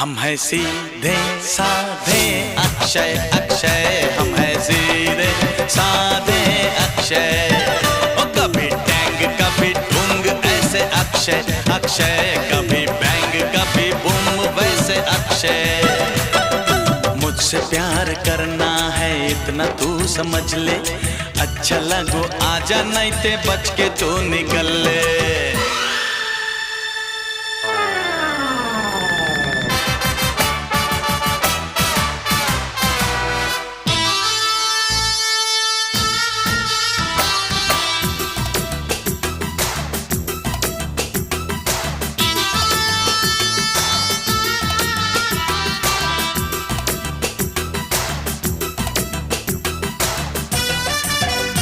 हम हैं सीधे साधे अक्षय अक्षय, हम हैं सीधे साधे अक्षय। ओ कभी टैंग कभी ढूंग ऐसे अक्षय अक्षय, कभी बैंग कभी बूम वैसे अक्षय। मुझसे प्यार करना है इतना तू समझ ले, अच्छा लगो आजा नहीं ते बच के तू निकल ले।